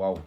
Waouh.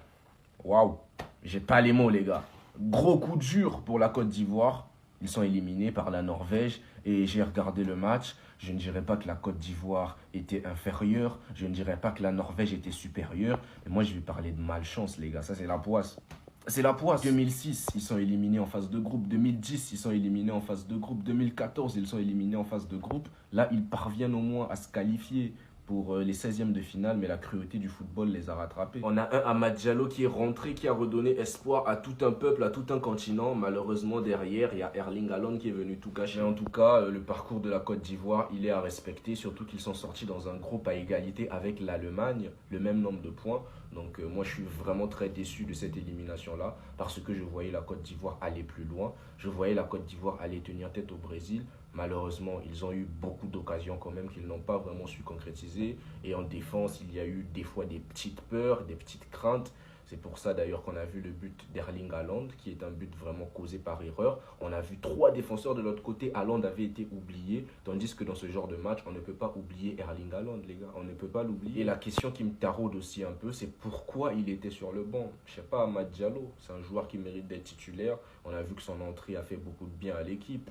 Waouh. J'ai pas les mots, les gars. Gros coup dur pour la Côte d'Ivoire. Ils sont éliminés par la Norvège et j'ai regardé le match. Je ne dirais pas que la Côte d'Ivoire était inférieure. Je ne dirais pas que la Norvège était supérieure. Mais moi, je vais parler de malchance, les gars. Ça, c'est la poisse. C'est la poisse. 2006, ils sont éliminés en phase de groupe. 2010, ils sont éliminés en phase de groupe. 2014, ils sont éliminés en phase de groupe. Là, ils parviennent au moins à se qualifier pour les 16e de finale, mais la cruauté du football les a rattrapés. On a un Amad Diallo qui est rentré, qui a redonné espoir à tout un peuple, à tout un continent. Malheureusement, derrière, il y a Erling Haaland qui est venu tout cacher. Mais en tout cas, le parcours de la Côte d'Ivoire, il est à respecter, surtout qu'ils sont sortis dans un groupe à égalité avec l'Allemagne, le même nombre de points. Donc moi, je suis vraiment très déçu de cette élimination-là, parce que je voyais la Côte d'Ivoire aller plus loin. Je voyais la Côte d'Ivoire aller tenir tête au Brésil. Malheureusement, ils ont eu beaucoup d'occasions quand même qu'ils n'ont pas vraiment su concrétiser. Et en défense, il y a eu des fois des petites peurs, des petites craintes. C'est pour ça d'ailleurs qu'on a vu le but d'Erling Haaland, qui est un but vraiment causé par erreur. On a vu 3 défenseurs de l'autre côté. Haaland avait été oublié, tandis que dans ce genre de match, on ne peut pas oublier Erling Haaland, les gars. On ne peut pas l'oublier. Et la question qui me taraude aussi un peu, c'est pourquoi il était sur le banc. Je sais pas, Amad Diallo, c'est un joueur qui mérite d'être titulaire. On a vu que son entrée a fait beaucoup de bien à l'équipe.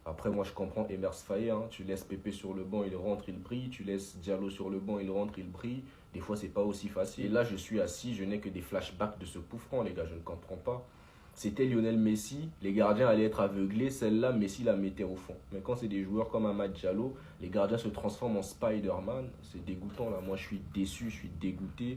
Après, moi, je comprends Emers Faé. Hein. Tu laisses Pépé sur le banc, il rentre, il brille. Tu laisses Diallo sur le banc, il rentre, il brille. Des fois, c'est pas aussi facile. Et là, je suis assis, je n'ai que des flashbacks de ce coup franc, les gars. Je ne comprends pas. C'était Lionel Messi. Les gardiens allaient être aveuglés. Celle-là, Messi la mettait au fond. Mais quand c'est des joueurs comme Amad Diallo, les gardiens se transforment en Spider-Man. C'est dégoûtant, là. Moi, je suis déçu, je suis dégoûté.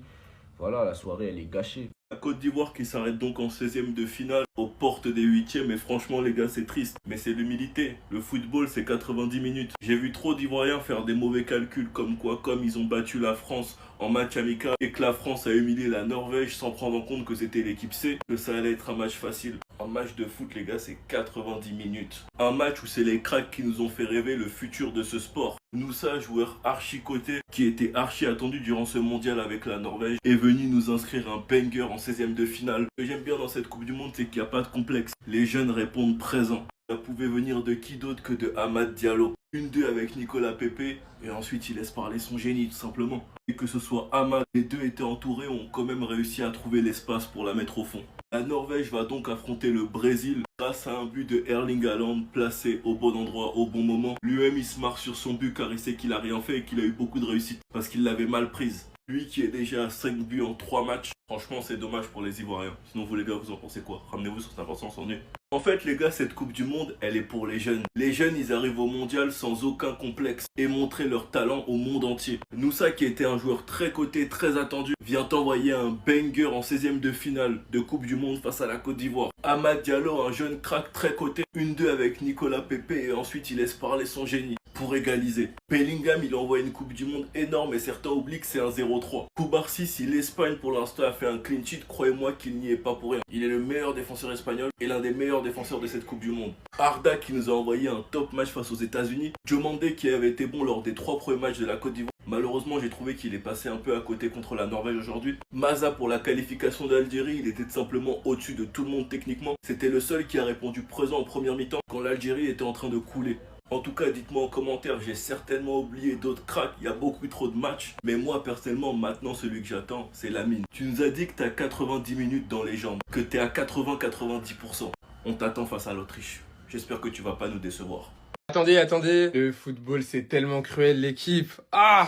Voilà, la soirée, elle est gâchée. La Côte d'Ivoire qui s'arrête donc en 16e de finale, aux portes des 8e, et franchement les gars c'est triste. Mais c'est l'humilité, le football c'est 90 minutes. J'ai vu trop d'Ivoiriens faire des mauvais calculs comme quoi, comme ils ont battu la France en match amical et que la France a humilié la Norvège sans prendre en compte que c'était l'équipe C, que ça allait être un match facile. Un match de foot les gars c'est 90 minutes. Un match où c'est les cracks qui nous ont fait rêver le futur de ce sport. Moussa, joueur archi coté, qui était archi attendu durant ce mondial avec la Norvège, est venu nous inscrire un banger en 16e de finale. Ce que j'aime bien dans cette Coupe du Monde, c'est qu'il n'y a pas de complexe. Les jeunes répondent présent. Ça pouvait venir de qui d'autre que de Amad Diallo. 1-2 avec Nicolas Pepe, et ensuite il laisse parler son génie tout simplement. Et que ce soit Amad, les deux étaient entourés, ont quand même réussi à trouver l'espace pour la mettre au fond. La Norvège va donc affronter le Brésil grâce à un but de Erling Haaland placé au bon endroit au bon moment. Lui-même il se marre sur son but car il sait qu'il a rien fait et qu'il a eu beaucoup de réussite parce qu'il l'avait mal prise. Lui qui est déjà à 5 buts en 3 matchs, franchement c'est dommage pour les Ivoiriens. Sinon vous les gars vous en pensez quoi? Ramenez-vous sur cette information sans nuit. En fait les gars, cette Coupe du Monde elle est pour les jeunes. Les jeunes ils arrivent au mondial sans aucun complexe et montrer leur talent au monde entier. Moussa qui était un joueur très coté, très attendu, vient envoyer un banger en 16e de finale de Coupe du Monde face à la Côte d'Ivoire. Amad Diallo, un jeune crack très coté, 1-2 avec Nicolas Pepe et ensuite il laisse parler son génie pour égaliser. Bellingham il envoie une Coupe du Monde énorme et certains oublient que c'est un 0-3. Koubarsi, si l'Espagne pour l'instant a fait un clean sheet, croyez-moi qu'il n'y est pas pour rien. Il est le meilleur défenseur espagnol et l'un des meilleurs défenseurs de cette Coupe du Monde. Arda qui nous a envoyé un top match face aux États-Unis. Diomandé qui avait été bon lors des 3 premiers matchs de la Côte d'Ivoire. Malheureusement, j'ai trouvé qu'il est passé un peu à côté contre la Norvège aujourd'hui. Maza pour la qualification d'Algérie, il était tout simplement au-dessus de tout le monde techniquement. C'était le seul qui a répondu présent en première mi-temps quand l'Algérie était en train de couler. En tout cas, dites-moi en commentaire, j'ai certainement oublié d'autres cracks, il y a beaucoup trop de matchs. Mais moi, personnellement, maintenant, celui que j'attends, c'est Lamine. Tu nous as dit que t'as 90 minutes dans les jambes, que t'es à 80-90%. On t'attend face à l'Autriche. J'espère que tu vas pas nous décevoir. Attendez. Le football, c'est tellement cruel, l'équipe. Ah!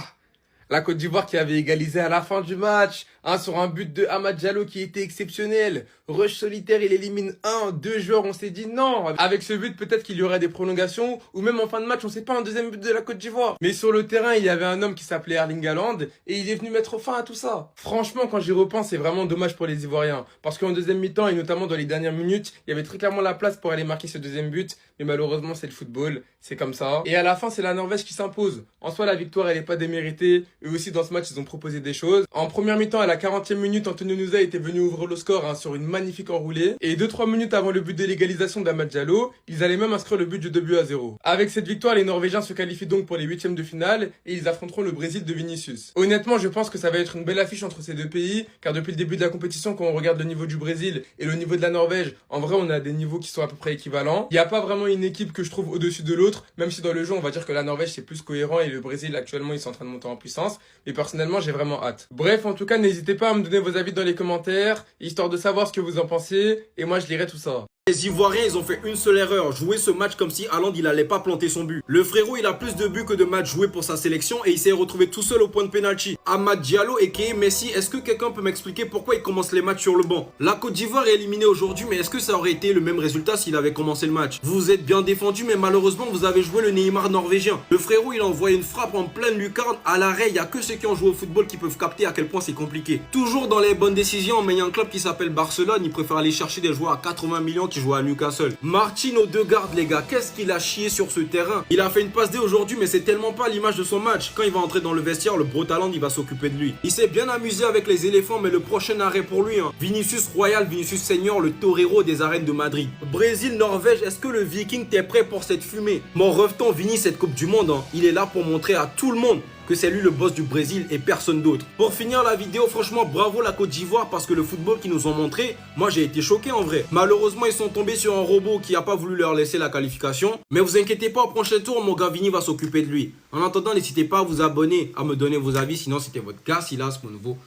La Côte d'Ivoire qui avait égalisé à la fin du match, sur un but de Amad Diallo qui était exceptionnel. Rush solitaire, il élimine 2 joueurs, on s'est dit non. Avec ce but, peut-être qu'il y aurait des prolongations, ou même en fin de match, on sait pas, un deuxième but de la Côte d'Ivoire. Mais sur le terrain, il y avait un homme qui s'appelait Erling Haaland, et il est venu mettre fin à tout ça. Franchement, quand j'y repense, c'est vraiment dommage pour les Ivoiriens. Parce qu'en deuxième mi-temps, et notamment dans les dernières minutes, il y avait très clairement la place pour aller marquer ce deuxième but. Mais malheureusement, c'est le football, c'est comme ça. Et à la fin, c'est la Norvège qui s'impose. En soi, la victoire, elle est pas déméritée. Eux aussi, dans ce match, ils ont proposé des choses. En première mi-temps, à la 40e minute, Antonio Nusa était venu ouvrir le score sur une magnifique enroulée. Et 2-3 minutes avant le but de l'égalisation d'Amad Diallo, ils allaient même inscrire le but du 2-0. Avec cette victoire, les Norvégiens se qualifient donc pour les 8e de finale et ils affronteront le Brésil de Vinicius. Honnêtement, je pense que ça va être une belle affiche entre ces deux pays, car depuis le début de la compétition, quand on regarde le niveau du Brésil et le niveau de la Norvège, en vrai, on a des niveaux qui sont à peu près équivalents. Il n'y a pas vraiment une équipe que je trouve au-dessus de l'autre, même si dans le jeu, on va dire que la Norvège, c'est plus cohérent et le Brésil, actuellement, ils sont en train de monter en puissance. Mais personnellement, j'ai vraiment hâte. Bref, en tout cas, n'hésitez N'hésitez pas à me donner vos avis dans les commentaires, histoire de savoir ce que vous en pensez, et moi je lirai tout ça. Les Ivoiriens, ils ont fait une seule erreur, jouer ce match comme si Haaland il allait pas planter son but. Le frérot, il a plus de buts que de matchs joués pour sa sélection et il s'est retrouvé tout seul au point de pénalty. Amad Diallo et Keye Messi, est-ce que quelqu'un peut m'expliquer pourquoi il commence les matchs sur le banc? La Côte d'Ivoire est éliminée aujourd'hui, mais est-ce que ça aurait été le même résultat s'il avait commencé le match? Vous êtes bien défendu, mais malheureusement, vous avez joué le Neymar norvégien. Le frérot, il a envoyé une frappe en pleine lucarne à l'arrêt. Il n'y a que ceux qui ont joué au football qui peuvent capter à quel point c'est compliqué. Toujours dans les bonnes décisions, mais il y a un club qui s'appelle Barcelone, il préfère aller chercher des joueurs à 80 millions qui jouent à Newcastle. Martin Odegaard, les gars, qu'est-ce qu'il a chié sur ce terrain? Il a fait une passe D aujourd'hui, mais c'est tellement pas l'image de son match. Quand il va entrer dans le vestiaire, le Brotaland, il va s'occuper de lui. Il s'est bien amusé avec les éléphants, mais le prochain arrêt pour lui, Vinicius Royal, Vinicius Senior, le torero des arènes de Madrid. Brésil, Norvège, est-ce que le Viking t'es prêt pour cette fumée? Mon reveton Vini cette Coupe du Monde, il est là pour montrer à tout le monde que c'est lui le boss du Brésil et personne d'autre. Pour finir la vidéo, franchement, bravo la Côte d'Ivoire parce que le football qu'ils nous ont montré, moi j'ai été choqué en vrai. Malheureusement, ils sont tombés sur un robot qui n'a pas voulu leur laisser la qualification. Mais vous inquiétez pas, au prochain tour, mon gars Vini va s'occuper de lui. En attendant, n'hésitez pas à vous abonner, à me donner vos avis, sinon c'était votre gars Silas, mon nouveau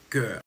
cœur.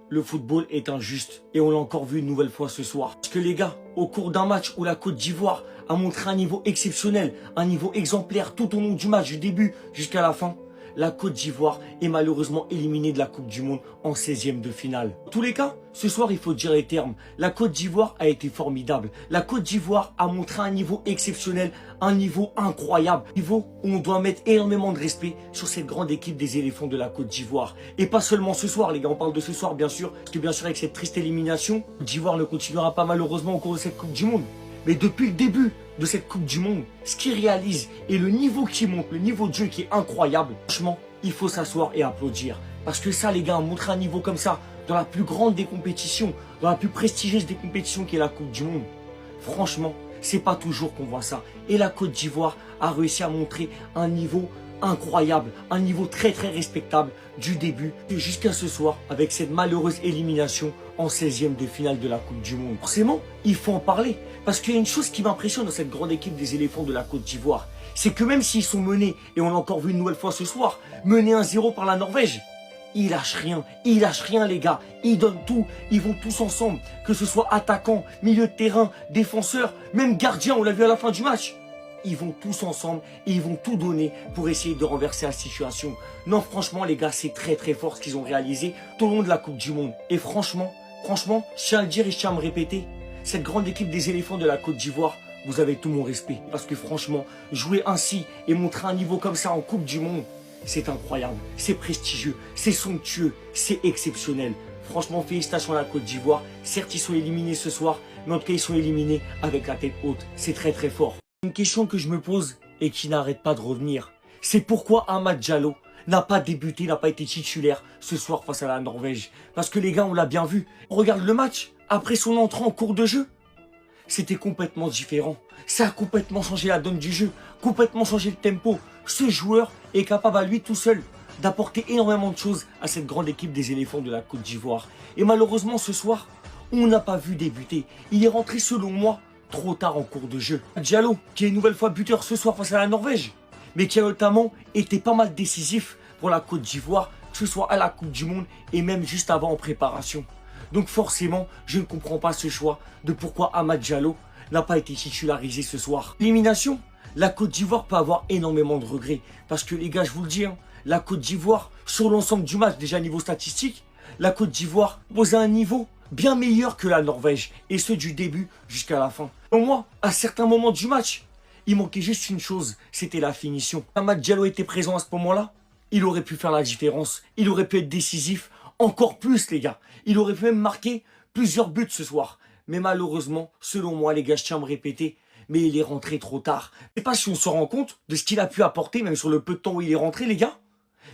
Le football est injuste et on l'a encore vu une nouvelle fois ce soir. Parce que les gars, au cours d'un match où la Côte d'Ivoire a montré un niveau exceptionnel, un niveau exemplaire tout au long du match, du début jusqu'à la fin, la Côte d'Ivoire est malheureusement éliminée de la Coupe du Monde en 16e de finale. En tous les cas, ce soir, il faut dire les termes. La Côte d'Ivoire a été formidable. La Côte d'Ivoire a montré un niveau exceptionnel, un niveau incroyable. Un niveau où on doit mettre énormément de respect sur cette grande équipe des éléphants de la Côte d'Ivoire. Et pas seulement ce soir, les gars, on parle de ce soir, bien sûr. Parce que bien sûr, avec cette triste élimination, Côte d'Ivoire ne continuera pas malheureusement au cours de cette Coupe du Monde. Mais depuis le début de cette Coupe du Monde, ce qu'ils réalisent et le niveau qui monte, le niveau de jeu qui est incroyable, franchement, il faut s'asseoir et applaudir. Parce que ça, les gars, montrer un niveau comme ça, dans la plus grande des compétitions, dans la plus prestigieuse des compétitions qui est la Coupe du Monde, franchement, c'est pas toujours qu'on voit ça. Et la Côte d'Ivoire a réussi à montrer un niveau incroyable, un niveau très très respectable du début jusqu'à ce soir avec cette malheureuse élimination en 16e de finale de la Coupe du Monde. Forcément, il faut en parler parce qu'il y a une chose qui m'impressionne dans cette grande équipe des éléphants de la Côte d'Ivoire, c'est que même s'ils sont menés, et on l'a encore vu une nouvelle fois ce soir, menés 1-0 par la Norvège, ils lâchent rien les gars, ils donnent tout, ils vont tous ensemble, que ce soit attaquants, milieu de terrain, défenseurs, même gardiens, on l'a vu à la fin du match. Ils vont tous ensemble et ils vont tout donner pour essayer de renverser la situation. Non, franchement, les gars, c'est très très fort ce qu'ils ont réalisé tout au long de la Coupe du Monde. Et franchement, je tiens à le dire et je tiens à me répéter, cette grande équipe des éléphants de la Côte d'Ivoire, vous avez tout mon respect. Parce que franchement, jouer ainsi et montrer un niveau comme ça en Coupe du Monde, c'est incroyable, c'est prestigieux, c'est somptueux, c'est exceptionnel. Franchement, félicitations à la Côte d'Ivoire. Certes, ils sont éliminés ce soir, mais en tout cas, ils sont éliminés avec la tête haute. C'est très très fort. Une question que je me pose et qui n'arrête pas de revenir, c'est pourquoi Amad Diallo n'a pas débuté, n'a pas été titulaire ce soir face à la Norvège. Parce que les gars, on l'a bien vu. On regarde le match, après son entrée en cours de jeu, c'était complètement différent. Ça a complètement changé la donne du jeu, complètement changé le tempo. Ce joueur est capable à lui tout seul d'apporter énormément de choses à cette grande équipe des éléphants de la Côte d'Ivoire. Et malheureusement, ce soir, on n'a pas vu débuter. Il est rentré, selon moi, trop tard en cours de jeu. Diallo, qui est une nouvelle fois buteur ce soir face à la Norvège, mais qui a notamment été pas mal décisif pour la Côte d'Ivoire, que ce soit à la Coupe du Monde et même juste avant en préparation. Donc forcément, je ne comprends pas ce choix de pourquoi Amad Diallo n'a pas été titularisé ce soir. Élimination, la Côte d'Ivoire peut avoir énormément de regrets. Parce que les gars, je vous le dis, la Côte d'Ivoire, sur l'ensemble du match, déjà niveau statistique, la Côte d'Ivoire posait un niveau bien meilleur que la Norvège, et ce du début jusqu'à la fin. Pour moi, à certains moments du match, il manquait juste une chose, c'était la finition. Amad Diallo était présent à ce moment-là, il aurait pu faire la différence, il aurait pu être décisif, encore plus les gars. Il aurait pu même marquer plusieurs buts ce soir. Mais malheureusement, selon moi les gars, je tiens à me répéter, mais il est rentré trop tard. Je ne sais pas si on se rend compte de ce qu'il a pu apporter, même sur le peu de temps où il est rentré les gars,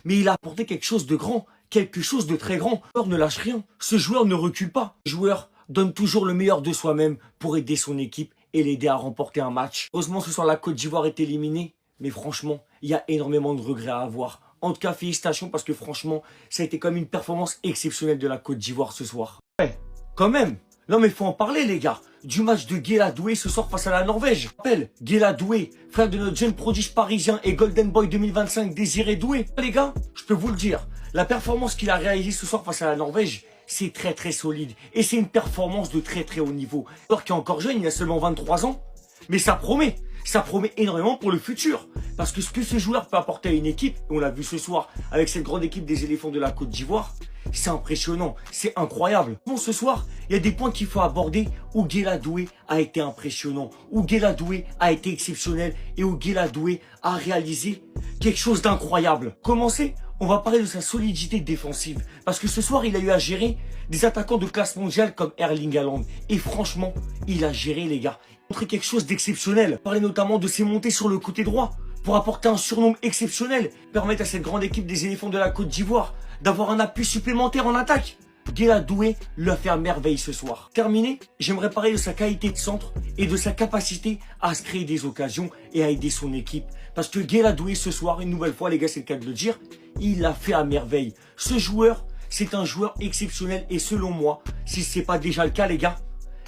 mais il a apporté quelque chose de grand. Quelque chose de très grand. Ce joueur ne lâche rien. Ce joueur ne recule pas. Ce joueur donne toujours le meilleur de soi-même pour aider son équipe et l'aider à remporter un match. Heureusement, ce soir, la Côte d'Ivoire est éliminée. Mais franchement, il y a énormément de regrets à avoir. En tout cas, félicitations parce que franchement, ça a été comme une performance exceptionnelle de la Côte d'Ivoire ce soir. Ouais, quand même. Non mais faut en parler les gars. Du match de Guéla Doué ce soir face à la Norvège. Je rappelle, Guéla Doué, frère de notre jeune prodige parisien et Golden Boy 2025 Désiré Doué. Les gars, je peux vous le dire, La performance qu'il a réalisée ce soir face à la Norvège, c'est très très solide. Et c'est une performance de très très haut niveau. Alors qu'il est encore jeune, il a seulement 23 ans. Mais ça promet. Ça promet énormément pour le futur. Parce que ce que ce joueur peut apporter à une équipe, et on l'a vu ce soir avec cette grande équipe des éléphants de la Côte d'Ivoire, c'est impressionnant, c'est incroyable. Bon, ce soir, il y a des points qu'il faut aborder où Guela Doué a été impressionnant, où Guela Doué a été exceptionnel et où Guela Doué a réalisé quelque chose d'incroyable. Commencer, on va parler de sa solidité défensive. Parce que ce soir, il a eu à gérer des attaquants de classe mondiale comme Erling Haaland. Et franchement, il a géré, les gars. Il a montré quelque chose d'exceptionnel. Parler notamment de ses montées sur le côté droit pour apporter un surnombre exceptionnel. Permettre à cette grande équipe des éléphants de la Côte d'Ivoire d'avoir un appui supplémentaire en attaque. Guela Doué l'a fait à merveille ce soir. Terminé, j'aimerais parler de sa qualité de centre et de sa capacité à se créer des occasions et à aider son équipe. Parce que Guela Doué ce soir, une nouvelle fois les gars, c'est le cas de le dire, il l'a fait à merveille. Ce joueur, c'est un joueur exceptionnel et selon moi, si ce n'est pas déjà le cas les gars,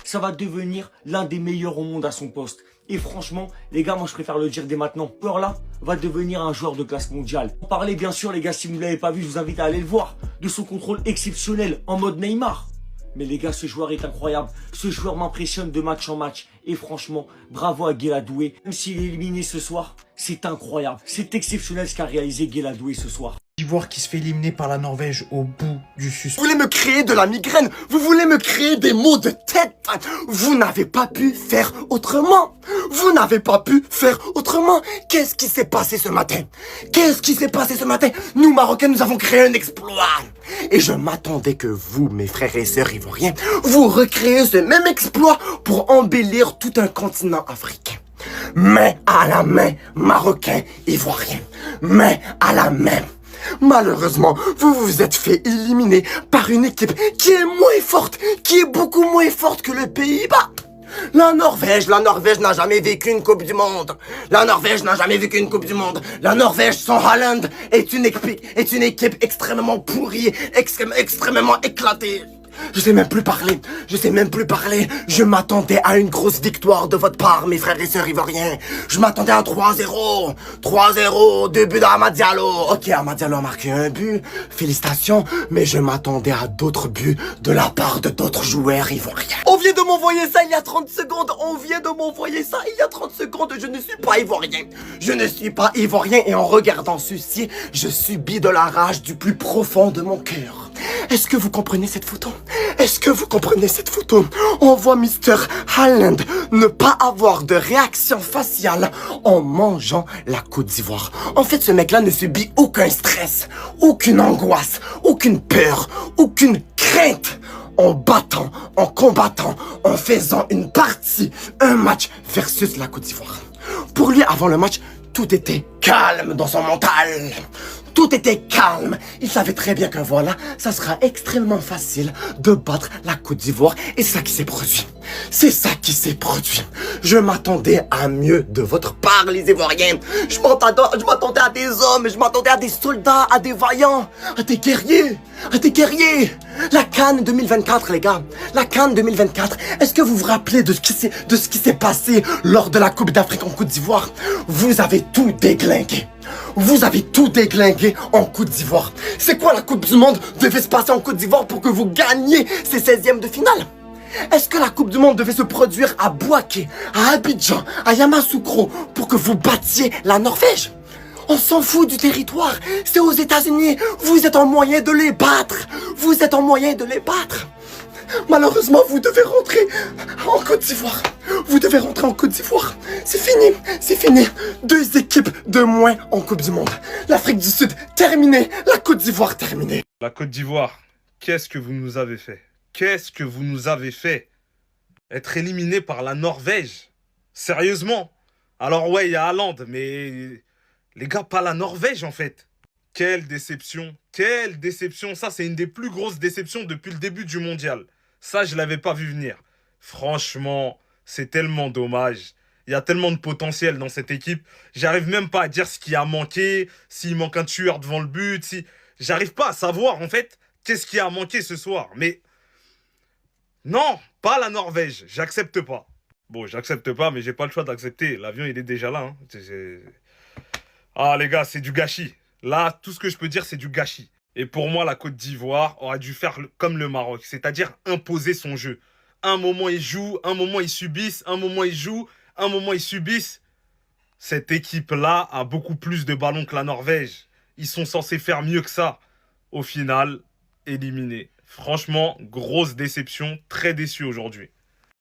ça va devenir l'un des meilleurs au monde à son poste. Et franchement, les gars, moi je préfère le dire dès maintenant. Ce joueur-là va devenir un joueur de classe mondiale. On parlait bien sûr, les gars, si vous ne l'avez pas vu, je vous invite à aller le voir. De son contrôle exceptionnel en mode Neymar. Mais les gars, ce joueur est incroyable. Ce joueur m'impressionne de match en match. Et franchement, bravo à Guela Doué. Même s'il est éliminé ce soir, c'est incroyable. C'est exceptionnel ce qu'a réalisé Guela Doué ce soir. D'Ivoire qui se fait éliminer par la Norvège au bout du suspense. Vous voulez me créer de la migraine? Vous voulez me créer des maux de tête? Vous n'avez pas pu faire autrement. Vous n'avez pas pu faire autrement. Qu'est-ce qui s'est passé ce matin? Qu'est-ce qui s'est passé ce matin? Nous, Marocains, nous avons créé un exploit. Et je m'attendais que vous, mes frères et sœurs ivoiriens, vous recréez ce même exploit pour embellir tout un continent africain. Main à la main, Marocains, Ivoiriens. Main à la main. Malheureusement, vous vous êtes fait éliminer par une équipe qui est moins forte, qui est beaucoup moins forte que le Pays-Bas. La Norvège n'a jamais vécu une Coupe du Monde. La Norvège n'a jamais vécu une Coupe du Monde. La Norvège sans Haaland est une équipe extrêmement pourrie, extrêmement éclatée. Je sais même plus parler. Je m'attendais à une grosse victoire de votre part, mes frères et sœurs ivoiriens. Je m'attendais à 3-0. 3-0, 2 buts d'Amad Diallo. Ok, Amad Diallo a marqué un but. Félicitations. Mais je m'attendais à d'autres buts de la part de d'autres joueurs ivoiriens. On vient de m'envoyer ça il y a 30 secondes. Je ne suis pas ivoirien. Et en regardant ceci, je subis de la rage du plus profond de mon cœur. Est-ce que vous comprenez cette photo? On voit Mr. Haaland ne pas avoir de réaction faciale en mangeant la Côte d'Ivoire. En fait, ce mec-là ne subit aucun stress, aucune angoisse, aucune peur, aucune crainte en battant, en combattant, en faisant une partie, un match versus la Côte d'Ivoire. Pour lui, avant le match, tout était calme dans son mental. Tout était calme. Il savait très bien que voilà, ça sera extrêmement facile de battre la Côte d'Ivoire. Et c'est ça qui s'est produit. Je m'attendais à mieux de votre part, les Ivoiriens. Je m'attendais à des hommes, je m'attendais à des soldats, à des vaillants, à des guerriers. La CAN 2024, les gars. La CAN 2024. Est-ce que vous vous rappelez de ce qui s'est passé lors de la Coupe d'Afrique en Côte d'Ivoire? Vous avez tout déglingué. En Côte d'Ivoire. C'est quoi la Coupe du Monde devait se passer en Côte d'Ivoire pour que vous gagniez ces 16e de finale? Est-ce que la Coupe du Monde devait se produire à Bouaké, à Abidjan, à Yamoussoukro pour que vous battiez la Norvège? On s'en fout du territoire. C'est aux États-Unis. Vous êtes en moyen de les battre. Malheureusement, vous devez rentrer en Côte d'Ivoire. C'est fini. 2 équipes de moins en Coupe du Monde. L'Afrique du Sud, terminée. La Côte d'Ivoire, terminée. La Côte d'Ivoire, qu'est-ce que vous nous avez fait? Être éliminé par la Norvège? Sérieusement? Alors ouais, il y a Haaland, mais les gars, pas la Norvège en fait. Quelle déception. Ça, c'est une des plus grosses déceptions depuis le début du mondial. Ça, je l'avais pas vu venir. Franchement, c'est tellement dommage. Il y a tellement de potentiel dans cette équipe. J'arrive même pas à dire ce qui a manqué, s'il manque un tueur devant le but, J'arrive pas à savoir, en fait, qu'est-ce qui a manqué ce soir. Mais non, pas la Norvège. J'accepte pas. Bon, j'accepte pas, mais j'ai pas le choix d'accepter. L'avion, il est déjà là. Ah, les gars, c'est du gâchis. Là, tout ce que je peux dire, c'est du gâchis. Et pour moi, la Côte d'Ivoire aurait dû faire comme le Maroc, c'est-à-dire imposer son jeu. Un moment, ils jouent, un moment, ils subissent, un moment, ils jouent, un moment, ils subissent. Cette équipe-là a beaucoup plus de ballons que la Norvège. Ils sont censés faire mieux que ça. Au final, éliminés. Franchement, grosse déception, très déçu aujourd'hui.